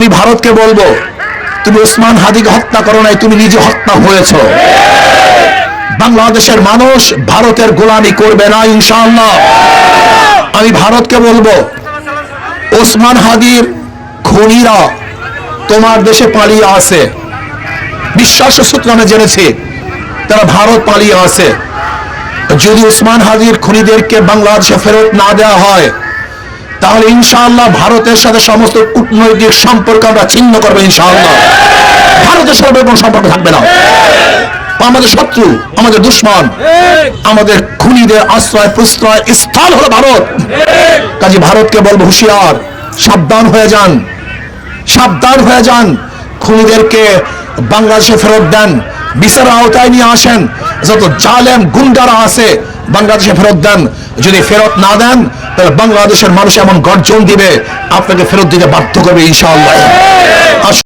আমি ভারতকে বলবো, তুমি ওসমান হাদিকে হত্যা করো নাই, তুমি নিজে হত্যা হয়েছ। বাংলাদেশের মানুষ ভারতের গোলামি করবে না ইনশাআল্লাহ। আমি ভারতকে বলবো, ওসমান হাদির খুনিরা তোমার দেশে পালিয়ে আছে। বিশ্বাসের সূত্রে আমি জেনেছি তারা ভারত পালিয়ে আছে। যদি ওসমান হাদির খুনিদেরকে বাংলাদেশে ফেরত না দেওয়া হয়, তাহলে ইনশাআল্লাহ ভারতের সাথে সমস্ত কূটনৈতিক সম্পর্ক আমরা ছিন্ন করবো ইনশাআল্লাহ। ভারতের সাথে কোনো সম্পর্ক থাকবে না। আমাদের শত্রু, আমাদের দুশ্মন, আমাদের খুনিদের আশ্রয় প্রশ্রয় স্থল হলো ভারত। কাজে ভারতকে বলবো, হুঁশিয়ার, সাবধান হয়ে যান, সাবধান হয়ে যান। খুনিদেরকে বাংলাদেশে ফেরত দেন, বিচারের আওতায় নিয়ে আসেন। যত জালেম গুন্ডারা আছে বাংলাদেশে ফেরত দেন। যদি ফেরত না দেন, তাহলে বাংলাদেশের মানুষ এমন গর্জন দিবে, আপনাকে ফেরত দিতে বাধ্য করবে ইনশাআল্লাহ।